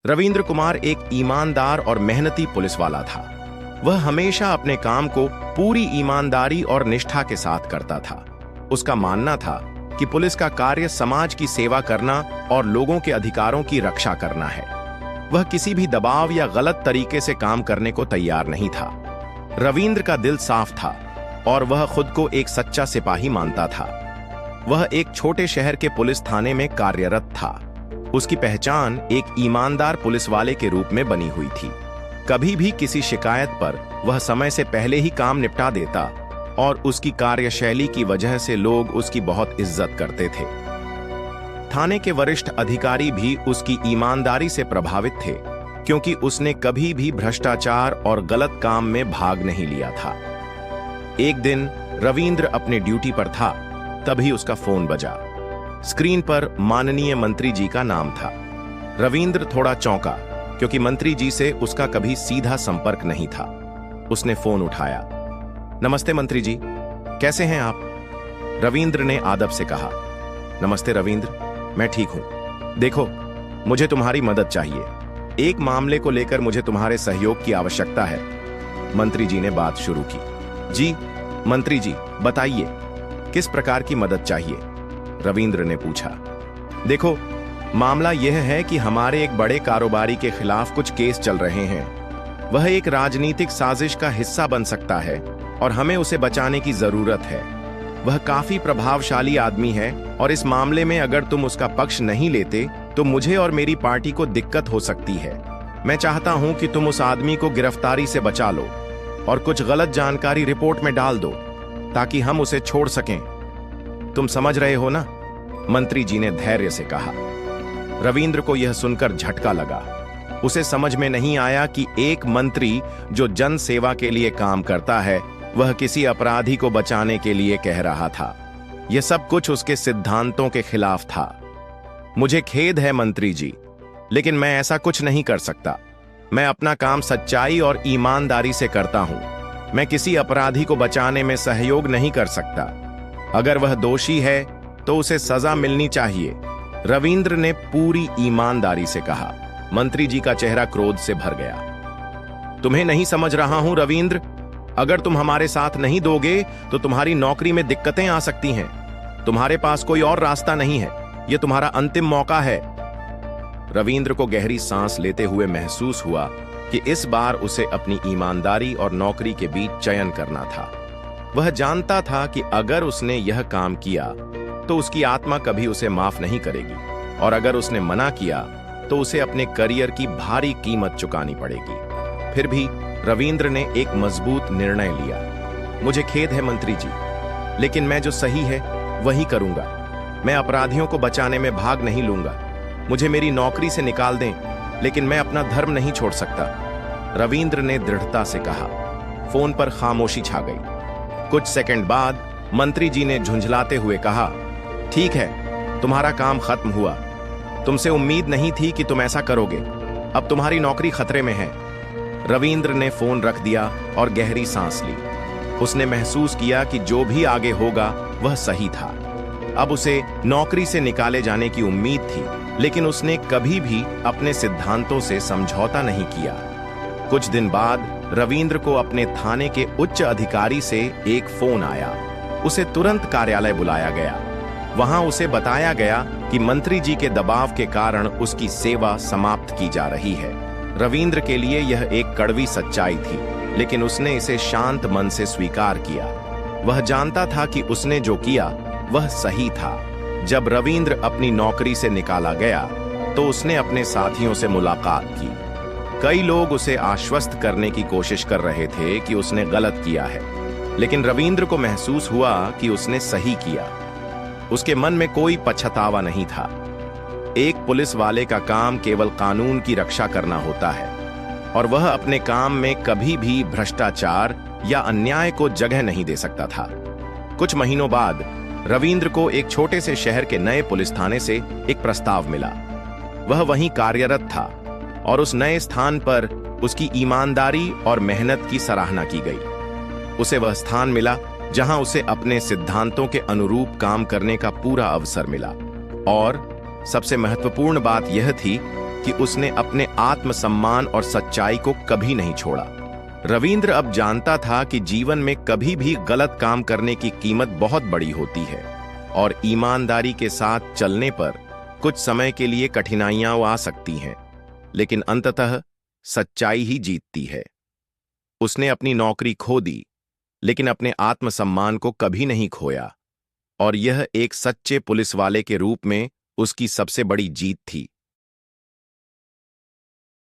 रविंद्र कुमार एक ईमानदार और मेहनती पुलिस वाला था। वह हमेशा अपने काम को पूरी ईमानदारी और निष्ठा के साथ करता था। उसका मानना था कि पुलिस का कार्य समाज की सेवा करना और लोगों के अधिकारों की रक्षा करना है। वह किसी भी दबाव या गलत तरीके से काम करने को तैयार नहीं था। रविंद्र का दिल साफ था और वह खुद को एक सच्चा सिपाही मानता था। वह एक छोटे शहर के पुलिस थाने में कार्यरत था। उसकी पहचान एक ईमानदार पुलिस वाले के रूप में बनी हुई थी। कभी भी किसी शिकायत पर वह समय से पहले ही काम निपटा देता और उसकी कार्यशैली की वजह से लोग उसकी बहुत इज्जत करते थे। थाने के वरिष्ठ अधिकारी भी उसकी ईमानदारी से प्रभावित थे, क्योंकि उसने कभी भी भ्रष्टाचार और गलत काम में भाग नहीं लिया था। एक दिन रविंद्र अपने ड्यूटी पर था, तभी उसका फोन बजा। स्क्रीन पर माननीय मंत्री जी का नाम था। रविंद्र थोड़ा चौंका, क्योंकि मंत्री जी से उसका कभी सीधा संपर्क नहीं था। उसने फोन उठाया। नमस्ते मंत्री जी, कैसे हैं आप? रविंद्र ने आदब से कहा। नमस्ते रविंद्र, मैं ठीक हूं। देखो, मुझे तुम्हारी मदद चाहिए। एक मामले को लेकर मुझे तुम्हारे सहयोग की आवश्यकता है। मंत्री जी ने बात शुरू की। जी मंत्री जी, बताइए, किस प्रकार की मदद चाहिए? रविंद्र ने पूछा। देखो, मामला यह है कि हमारे एक बड़े कारोबारी के खिलाफ कुछ केस चल रहे हैं। वह एक राजनीतिक साजिश का हिस्सा बन सकता है और हमें उसे बचाने की जरूरत है। वह काफी प्रभावशाली आदमी है और इस मामले में अगर तुम उसका पक्ष नहीं लेते तो मुझे और मेरी पार्टी को दिक्कत हो सकती है। मैं चाहता हूं कि तुम उस आदमी को गिरफ्तारी से बचा लो और कुछ गलत जानकारी रिपोर्ट में डाल दो, ताकि हम उसे छोड़ सकें। तुम समझ रहे हो ना? मंत्री जी ने धैर्य से कहा। रविंद्र को यह सुनकर झटका लगा। उसे समझ में नहीं आया कि एक मंत्री जो जन सेवा के लिए काम करता है, वह किसी अपराधी को बचाने के लिए कह रहा था। यह सब कुछ उसके सिद्धांतों के खिलाफ था। मुझे खेद है मंत्री जी, लेकिन मैं ऐसा कुछ नहीं कर सकता। मैं अपना काम सच्चाई और ईमानदारी से करता हूं। मैं किसी अपराधी को बचाने में सहयोग नहीं कर सकता। अगर वह दोषी है तो उसे सजा मिलनी चाहिए, रविंद्र ने पूरी ईमानदारी से कहा। मंत्री जी का चेहरा क्रोध से भर गया। तुम्हें नहीं समझ रहा हूं रविंद्र, अगर तुम हमारे साथ नहीं दोगे तो तुम्हारी नौकरी में दिक्कतें आ सकती हैं। तुम्हारे पास कोई और रास्ता नहीं है, यह तुम्हारा अंतिम मौका है। रविंद्र को गहरी सांस लेते हुए महसूस हुआ कि इस बार उसे अपनी ईमानदारी और नौकरी के बीच चयन करना था। वह जानता था कि अगर उसने यह काम किया तो उसकी आत्मा कभी उसे माफ नहीं करेगी, और अगर उसने मना किया तो उसे अपने करियर की भारी कीमत चुकानी पड़ेगी। फिर भी रविंद्र ने एक मजबूत निर्णय लिया। मुझे खेद है मंत्री जी, लेकिन मैं जो सही है वही करूंगा। मैं अपराधियों को बचाने में भाग नहीं लूंगा। मुझे मेरी नौकरी से निकाल दें, लेकिन मैं अपना धर्म नहीं छोड़ सकता, रविंद्र ने दृढ़ता से कहा। फोन पर खामोशी छा गई। कुछ सेकंड बाद मंत्री जी ने झुंझलाते हुए कहा, ठीक है, तुम्हारा काम खत्म हुआ। तुमसे उम्मीद नहीं थी कि तुम ऐसा करोगे। अब तुम्हारी नौकरी खतरे में है। रविंद्र ने फोन रख दिया और गहरी सांस ली। उसने महसूस किया कि जो भी आगे होगा वह सही था। अब उसे नौकरी से निकाले जाने की उम्मीद थी, लेकिन उसने कभी भी अपने सिद्धांतों से समझौता नहीं किया। कुछ दिन बाद रविंद्र को अपने थाने के उच्च अधिकारी से एक फोन आया। उसे तुरंत कार्यालय बुलाया गया। वहां उसे बताया गया कि मंत्री जी के दबाव के कारण उसकी सेवा समाप्त की जा रही है। रविंद्र के लिए यह एक कड़वी सच्चाई थी, लेकिन उसने इसे शांत मन से स्वीकार किया। वह जानता था कि उसने जो किया वह सही था। जब रविंद्र अपनी नौकरी से निकाला गया तो उसने अपने साथियों से मुलाकात की। कई लोग उसे आश्वस्त करने की कोशिश कर रहे थे कि उसने गलत किया है, लेकिन रविंद्र को महसूस हुआ कि उसने सही किया। उसके मन में कोई पछतावा नहीं था। एक पुलिस वाले का काम केवल कानून की रक्षा करना होता है, और वह अपने काम में कभी भी भ्रष्टाचार या अन्याय को जगह नहीं दे सकता था। कुछ महीनों बाद रविंद्र को एक छोटे से शहर के नए पुलिस थाने से एक प्रस्ताव मिला। वह वहीं कार्यरत था और उस नए स्थान पर उसकी ईमानदारी और मेहनत की सराहना की गई। उसे वह स्थान मिला जहां उसे अपने सिद्धांतों के अनुरूप काम करने का पूरा अवसर मिला। और सबसे महत्वपूर्ण बात यह थी कि उसने अपने आत्मसम्मान और सच्चाई को कभी नहीं छोड़ा। रविंद्र अब जानता था कि जीवन में कभी भी गलत काम करने की कीमत बहुत बड़ी होती है और ईमानदारी के साथ चलने पर कुछ समय के लिए कठिनाइयां आ सकती हैं, लेकिन अंततः सच्चाई ही जीतती है। उसने अपनी नौकरी खो दी, लेकिन अपने आत्मसम्मान को कभी नहीं खोया, और यह एक सच्चे पुलिस वाले के रूप में उसकी सबसे बड़ी जीत थी।